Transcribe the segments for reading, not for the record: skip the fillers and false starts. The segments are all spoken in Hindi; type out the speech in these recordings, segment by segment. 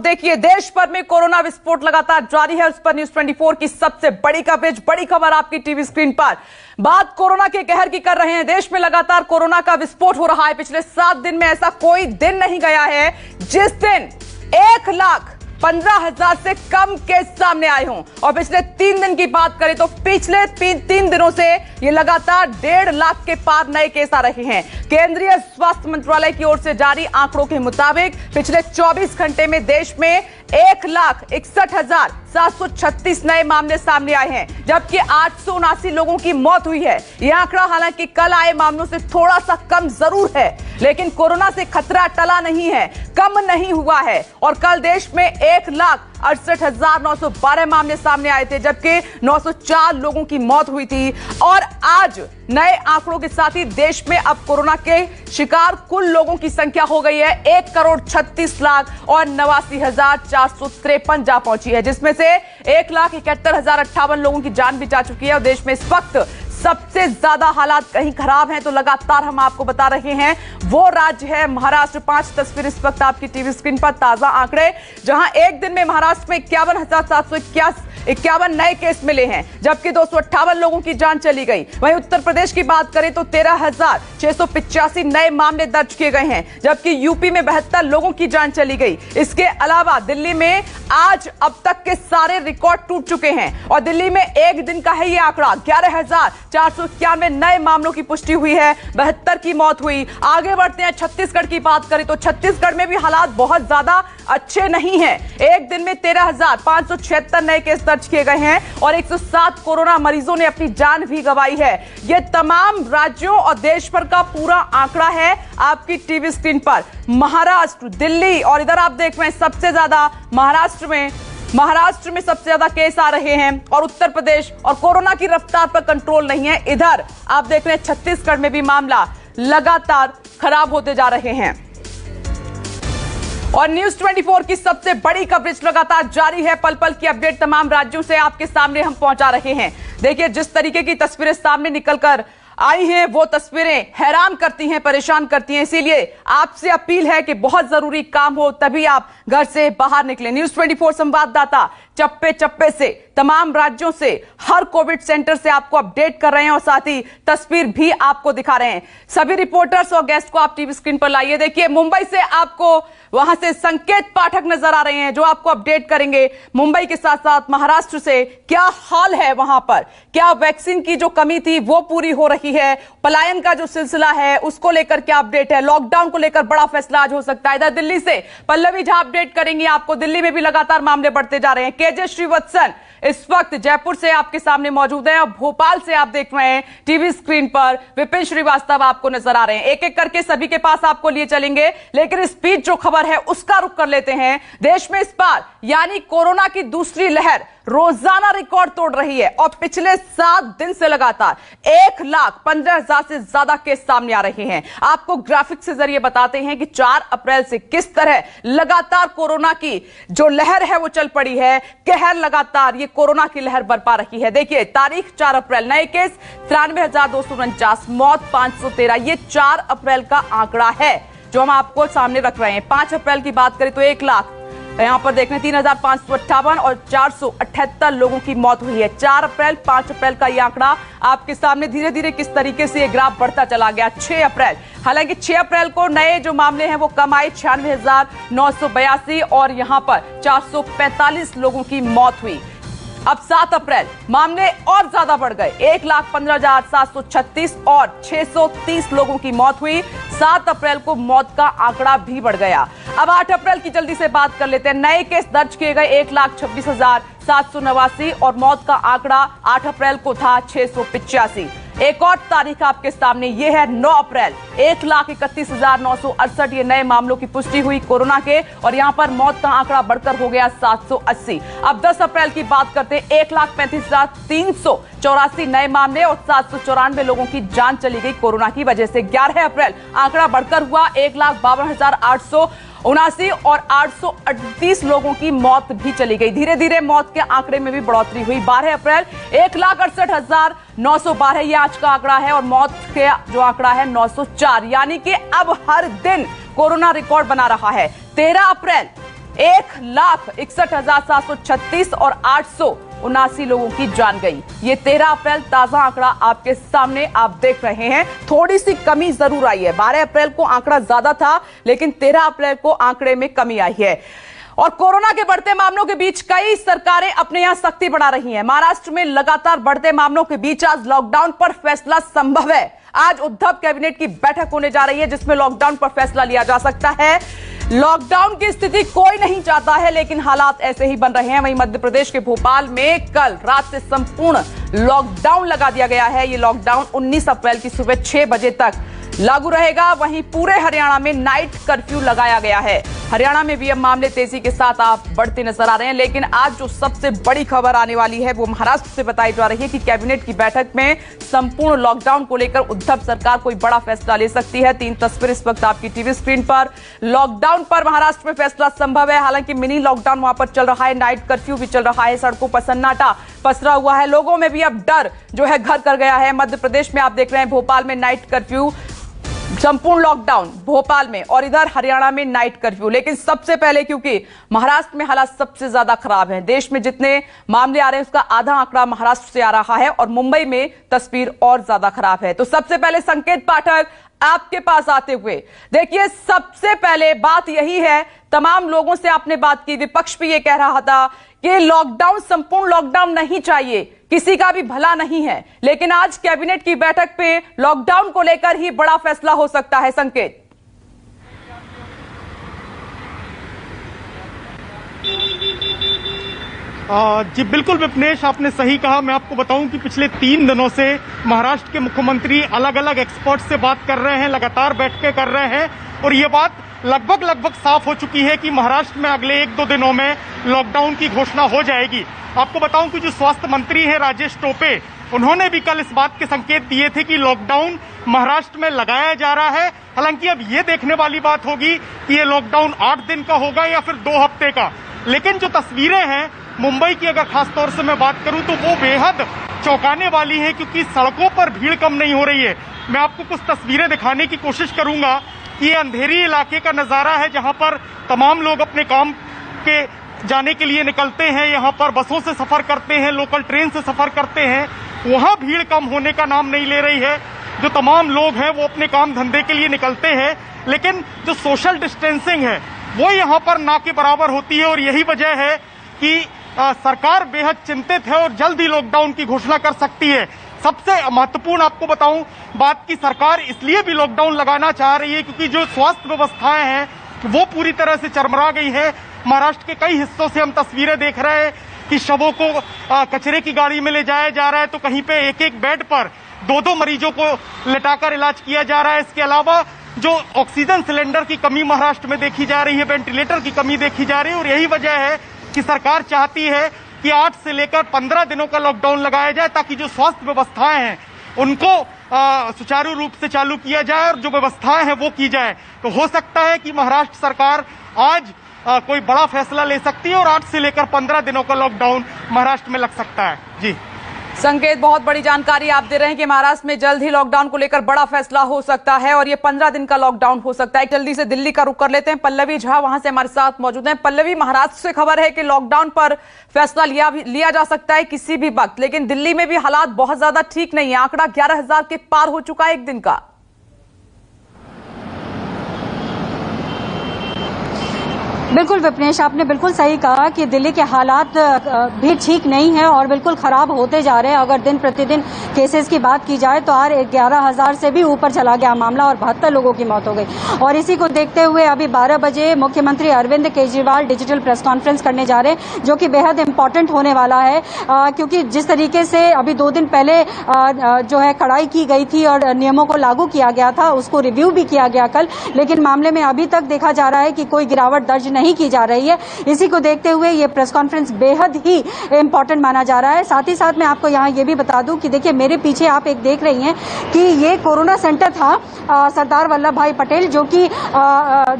देखिए, देश भर में कोरोना विस्फोट लगातार जारी है। उस पर न्यूज 24 की सबसे बड़ी कवरेज, बड़ी खबर आपकी टीवी स्क्रीन पर। बात कोरोना के कहर की कर रहे हैं। देश में लगातार कोरोना का विस्फोट हो रहा है। पिछले 7 दिन में ऐसा कोई दिन नहीं गया है जिस दिन 1,15,000 से कम केस सामने आए हों। और पिछले 3 दिन की बात करें तो पिछले 3 दिनों से ये लगातार 1.5 लाख के पार नए केस आ रहे हैं। केंद्रीय स्वास्थ्य मंत्रालय की ओर से जारी आंकड़ों के मुताबिक पिछले 24 घंटे में देश में 1,61,736 नए मामले सामने आए हैं, जबकि 879 लोगों की मौत हुई है। यह आंकड़ा हालांकि कल आए मामलों से थोड़ा सा कम जरूर है, लेकिन कोरोना से खतरा टला नहीं है, कम नहीं हुआ है। और कल देश में 1,68,912 मामले सामने आए थे, जबकि 904 लोगों की मौत हुई थी। और आज नए आंकड़ों के साथ ही देश में अब कोरोना के शिकार कुल लोगों की संख्या हो गई है 1,36,89,453 जा पहुंची है, जिसमें से 1,71,058 लोगों की जान भी जा चुकी है। और देश में इस वक्त सबसे ज्यादा हालात कहीं खराब हैं तो लगातार हम आपको बता रहे हैं वो राज्य है महाराष्ट्र। 5 तस्वीर इस वक्त आपकी टीवी स्क्रीन पर, ताजा आंकड़े, जहां एक दिन में महाराष्ट्र में 51,751 नए केस मिले हैं, जबकि 258 लोगों की जान चली गई। वहीं उत्तर प्रदेश की बात करें तो 13,685 नए मामले दर्ज किए गए हैं, जबकि यूपी में 72 लोगों की जान चली गई। इसके अलावा दिल्ली में आज अब तक के सारे रिकॉर्ड टूट चुके हैं और दिल्ली में एक दिन का है ये आंकड़ा 11,491 नए मामलों की पुष्टि हुई है, 72 की मौत हुई। आगे बढ़ते हैं, छत्तीसगढ़ की बात करें तो छत्तीसगढ़ में भी हालात बहुत ज्यादा अच्छे नहीं हैं। एक दिन में 13,576 नए केस दर्ज किए गए हैं और 107 कोरोना मरीजों ने अपनी जान भी गंवाई है। यह तमाम राज्यों और देश भर का पूरा आंकड़ा है आपकी टीवी स्क्रीन पर। महाराष्ट्र, दिल्ली और इधर आप देख रहे हैं सबसे ज्यादा महाराष्ट्र में सबसे ज्यादा केस आ रहे हैं और उत्तर प्रदेश, और कोरोना की रफ्तार पर कंट्रोल नहीं है। इधर आप देख रहे हैं छत्तीसगढ़ में भी मामला लगातार खराब होते जा रहे हैं। और न्यूज 24 की सबसे बड़ी कवरेज लगातार जारी है। पल पल की अपडेट तमाम राज्यों से आपके सामने हम पहुंचा रहे हैं। देखिए, जिस तरीके की तस्वीरें सामने निकलकर आई हैं वो तस्वीरें हैरान करती हैं, परेशान करती हैं। इसीलिए आपसे अपील है कि बहुत जरूरी काम हो तभी आप घर से बाहर निकलें। न्यूज 24 संवाददाता चप्पे चप्पे से, तमाम राज्यों से, हर कोविड सेंटर से आपको अपडेट कर रहे हैं और साथ ही तस्वीर भी आपको दिखा रहे हैं। सभी रिपोर्टर्स और गेस्ट को आप टीवी स्क्रीन पर लाइए। देखिए, मुंबई से आपको वहां से संकेत पाठक नजर आ रहे हैं जो आपको अपडेट करेंगे मुंबई के साथ साथ महाराष्ट्र से क्या हाल है वहां पर, क्या वैक्सीन की जो कमी थी वो पूरी हो रही है, पलायन का जो सिलसिला है उसको लेकर क्या अपडेट है, लॉकडाउन को लेकर बड़ा फैसला आज हो सकता है। इधर दिल्ली से पल्लवी झा अपडेट करेंगी आपको। दिल्ली में भी लगातार मामले बढ़ते जा रहे हैं। केजे श्रीवत्सन इस वक्त जयपुर से आपके सामने मौजूद हैं और भोपाल से आप देख रहे हैं टीवी स्क्रीन पर विपिन श्रीवास्तव आपको नजर आ रहे हैं। एक एक करके सभी के पास आपको लिए चलेंगे, लेकिन इस बीच जो खबर है उसका रुख कर लेते हैं। देश में इस बार यानी कोरोना की दूसरी लहर रोजाना रिकॉर्ड तोड़ रही है और पिछले 7 दिन से लगातार 1,15,000 से ज्यादा केस सामने आ रहे हैं। आपको ग्राफिक से जरिए बताते हैं कि 4 अप्रैल से किस तरह लगातार कोरोना की जो लहर है वो चल पड़ी है। कहर लगातार ये कोरोना की लहर बरपा रही है। देखिए, तारीख 4 अप्रैल नए केस 93,249, मौत 513। ये 4 अप्रैल का आंकड़ा है जो हम आपको सामने रख रहे हैं। 5 अप्रैल की बात करें तो 1 लाख, यहां पर देख रहे हैं 3,558 और 478 लोगों की मौत हुई है। 4 अप्रैल 5 अप्रैल का ये आंकड़ा आपके सामने धीरे धीरे किस तरीके से ये ग्राफ बढ़ता चला गया। 6 अप्रैल, हालांकि 6 अप्रैल को नए जो मामले हैं वो कम आए 96,982 और यहां पर 445 लोगों की मौत हुई। अब 7 अप्रैल मामले और ज्यादा बढ़ गए, 1,15,736 और 630 लोगों की मौत हुई। 7 अप्रैल को मौत का आंकड़ा भी बढ़ गया। अब 8 अप्रैल की जल्दी से बात कर लेते हैं। नए केस दर्ज किए गए 1,26,789 और मौत का आंकड़ा 8 अप्रैल को था 685। एक और तारीख आपके सामने ये है 9 अप्रैल, 1,31,968 ये नए मामलों की पुष्टि हुई कोरोना के और यहां पर मौत का आंकड़ा बढ़कर हो गया 780। अब 10 अप्रैल की बात करते हैं, 1,35,384 नए मामले और 794 लोगों की जान चली गई कोरोना की वजह से। 11 अप्रैल आंकड़ा बढ़कर हुआ 1,52,879 और 838 लोगों की मौत भी चली गई। धीरे धीरे मौत के आंकड़े में भी बढ़ोतरी हुई। 12 अप्रैल 1,68,912 ये आज का आंकड़ा है और मौत के जो आंकड़ा है 904, यानी कि अब हर दिन कोरोना रिकॉर्ड बना रहा है। 13 अप्रैल 1,61,736 और 879 लोगों की जान गई। ये 13 अप्रैल ताजा आंकड़ा आपके सामने आप देख रहे हैं। थोड़ी सी कमी जरूर आई है। 12 अप्रैल को आंकड़ा ज्यादा था, लेकिन 13 अप्रैल को आंकड़े में कमी आई है। और कोरोना के बढ़ते मामलों के बीच कई सरकारें अपने यहां सख्ती बढ़ा रही हैं। महाराष्ट्र में लगातार बढ़ते मामलों के बीच आज लॉकडाउन पर फैसला संभव है। आज उद्धव कैबिनेट की बैठक होने जा रही है, जिसमें लॉकडाउन पर फैसला लिया जा सकता है। लॉकडाउन की स्थिति कोई नहीं चाहता है, लेकिन हालात ऐसे ही बन रहे हैं। वहीं मध्य प्रदेश के भोपाल में कल रात से संपूर्ण लॉकडाउन लगा दिया गया है। ये लॉकडाउन 19 अप्रैल की सुबह 6 बजे तक लागू रहेगा। वहीं पूरे हरियाणा में नाइट कर्फ्यू लगाया गया है। हरियाणा में भी अब मामले तेजी के साथ आप बढ़ते नजर आ रहे हैं। लेकिन आज जो सबसे बड़ी खबर आने वाली है वो महाराष्ट्र से बताई जा रही है कि कैबिनेट की बैठक में संपूर्ण लॉकडाउन को लेकर उद्धव सरकार कोई बड़ा फैसला ले सकती है। 3 तस्वीर इस वक्त आपकी टीवी स्क्रीन पर। लॉकडाउन पर महाराष्ट्र में फैसला संभव है। हालांकि मिनी लॉकडाउन वहां पर चल रहा है, नाइट कर्फ्यू भी चल रहा है, सड़कों पर सन्नाटा पसरा हुआ है, लोगों में भी अब डर जो है घर कर गया है। मध्य प्रदेश में आप देख रहे हैं भोपाल में नाइट कर्फ्यू, संपूर्ण लॉकडाउन भोपाल में, और इधर हरियाणा में नाइट कर्फ्यू। लेकिन सबसे पहले, क्योंकि महाराष्ट्र में हालात सबसे ज्यादा खराब हैं, देश में जितने मामले आ रहे हैं उसका आधा आंकड़ा महाराष्ट्र से आ रहा है, और मुंबई में तस्वीर और ज्यादा खराब है। तो सबसे पहले संकेत पाठक आपके पास आते हुए, देखिए सबसे पहले बात यही है, तमाम लोगों से आपने बात की, विपक्ष भी ये कह रहा था कि लॉकडाउन, संपूर्ण लॉकडाउन नहीं चाहिए, किसी का भी भला नहीं है। लेकिन आज कैबिनेट की बैठक पे लॉकडाउन को लेकर ही बड़ा फैसला हो सकता है। संकेत। जी बिल्कुल विपनेश, आपने सही कहा। मैं आपको बताऊं कि पिछले 3 दिनों से महाराष्ट्र के मुख्यमंत्री अलग अलग एक्सपर्ट से बात कर रहे हैं, लगातार बैठकें कर रहे हैं, और ये बात लगभग साफ हो चुकी है कि महाराष्ट्र में अगले 1-2 दिनों में लॉकडाउन की घोषणा हो जाएगी। आपको बताऊं कि जो स्वास्थ्य मंत्री हैं राजेश टोपे, उन्होंने भी कल इस बात के संकेत दिए थे कि लॉकडाउन महाराष्ट्र में लगाया जा रहा है। हालांकि अब ये देखने वाली बात होगी कि ये लॉकडाउन 8 दिन का होगा या फिर 2 हफ्ते का। लेकिन जो तस्वीरें हैं मुंबई की, अगर खास तौर से मैं बात करूं तो वो बेहद चौंकाने वाली है, क्योंकि सड़कों पर भीड़ कम नहीं हो रही है। मैं आपको कुछ तस्वीरें दिखाने की कोशिश करूंगा। ये अंधेरी इलाके का नजारा है, जहां पर तमाम लोग अपने काम के जाने के लिए निकलते हैं, यहाँ पर बसों से सफर करते हैं, लोकल ट्रेन से सफर करते हैं। वहां भीड़ कम होने का नाम नहीं ले रही है। जो तमाम लोग हैं वो अपने काम धंधे के लिए निकलते हैं, लेकिन जो सोशल डिस्टेंसिंग है वो यहाँ पर ना के बराबर होती है। और यही वजह है कि सरकार बेहद चिंतित है और जल्द ही लॉकडाउन की घोषणा कर सकती है। सबसे महत्वपूर्ण आपको बताऊं बात की, सरकार इसलिए भी लॉकडाउन लगाना चाह रही है क्योंकि जो स्वास्थ्य व्यवस्थाएं हैं वो पूरी तरह से चरमरा गई है। महाराष्ट्र के कई हिस्सों से हम तस्वीरें देख रहे हैं कि शवों को कचरे की गाड़ी में ले जाया जा रहा है, तो कहीं पे एक बेड पर 2-2 मरीजों को लेटाकर इलाज किया जा रहा है। इसके अलावा जो ऑक्सीजन सिलेंडर की कमी महाराष्ट्र में देखी जा रही है, वेंटिलेटर की कमी देखी जा रही है, और यही वजह है कि सरकार चाहती है कि 8 से लेकर 15 दिनों का लॉकडाउन लगाया जाए, ताकि जो स्वास्थ्य व्यवस्थाएं हैं उनको सुचारू रूप से चालू किया जाए और जो व्यवस्थाएं हैं वो की जाए। तो हो सकता है कि महाराष्ट्र सरकार आज कोई बड़ा फैसला ले सकती है और 8 से लेकर 15 दिनों का लॉकडाउन महाराष्ट्र में लग सकता है। जी संकेत, बहुत बड़ी जानकारी आप दे रहे हैं कि महाराष्ट्र में जल्द ही लॉकडाउन को लेकर बड़ा फैसला हो सकता है और ये 15 दिन का लॉकडाउन हो सकता है। जल्दी से दिल्ली का रुख कर लेते हैं। पल्लवी झा वहां से हमारे साथ मौजूद हैं। पल्लवी, महाराष्ट्र से खबर है कि लॉकडाउन पर फैसला लिया जा सकता है किसी भी वक्त, लेकिन दिल्ली में भी हालात बहुत ज्यादा ठीक नहीं है। आंकड़ा 11,000 के पार हो चुका है एक दिन का। बिल्कुल विपनेश, आपने बिल्कुल सही कहा कि दिल्ली के हालात भी ठीक नहीं है और बिल्कुल खराब होते जा रहे हैं। अगर दिन प्रतिदिन केसेस की बात की जाए तो 11,000 से भी ऊपर चला गया मामला और 72 लोगों की मौत हो गई। और इसी को देखते हुए अभी 12 बजे मुख्यमंत्री Arvind Kejriwal digital press conference करने जा रहे हैं, जो कि बेहद इंपॉर्टेंट होने वाला है, क्योंकि जिस तरीके से अभी 2 दिन पहले जो है कड़ाई की गई थी और नियमों को लागू किया गया था, उसको रिव्यू भी किया गया कल, लेकिन मामले में अभी तक देखा जा रहा है कि कोई गिरावट दर्ज नहीं की जा रही है। इसी को देखते हुए ये प्रेस कॉन्फ्रेंस बेहद ही इंपॉर्टेंट माना जा रहा है। साथ ही साथ मैं आपको यहाँ ये भी बता दूं कि देखिए मेरे पीछे आप एक देख रही हैं कि ये कोरोना सेंटर था सरदार वल्लभ भाई पटेल, जो कि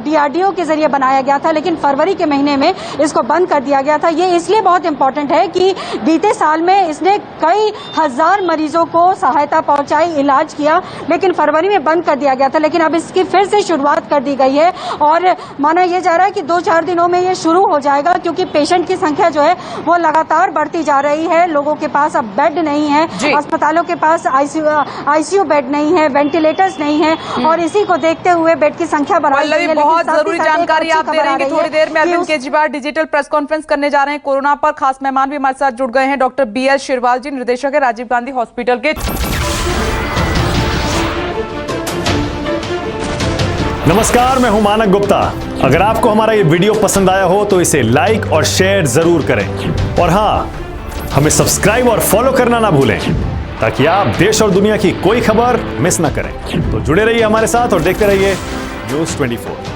DRDO के जरिए बनाया गया था, लेकिन फरवरी के महीने में इसको बंद कर दिया गया था। ये इसलिए बहुत इंपॉर्टेंट है कि बीते साल में इसने कई हजार मरीजों को सहायता पहुंचाई, इलाज किया, लेकिन फरवरी में बंद कर दिया गया था। लेकिन अब इसकी फिर से शुरुआत कर दी गई है और माना यह जा रहा है कि 2-4 4 दिनों में ये शुरू हो जाएगा, क्योंकि पेशेंट की संख्या जो है वो लगातार बढ़ती जा रही है। लोगों के पास अब बेड नहीं है, अस्पतालों के पास आईसीयू बेड नहीं है, वेंटिलेटर्स नहीं है, और इसी को देखते हुए बेड की संख्या बढ़ाई गई है। बहुत जरूरी जानकारी आप दे रहे हैं। थोड़ी देर में Arvind Kejriwal digital press conference करने जा रहे हैं कोरोना पर। खास मेहमान भी हमारे साथ जुड़ गए हैं, डॉक्टर BL शिरवाल जी, निर्देशक है राजीव गांधी हॉस्पिटल के। नमस्कार, मैं हूं मानक गुप्ता। अगर आपको हमारा ये वीडियो पसंद आया हो तो इसे लाइक और शेयर जरूर करें, और हाँ, हमें सब्सक्राइब और फॉलो करना ना भूलें, ताकि आप देश और दुनिया की कोई खबर मिस ना करें। तो जुड़े रहिए हमारे साथ और देखते रहिए News 24।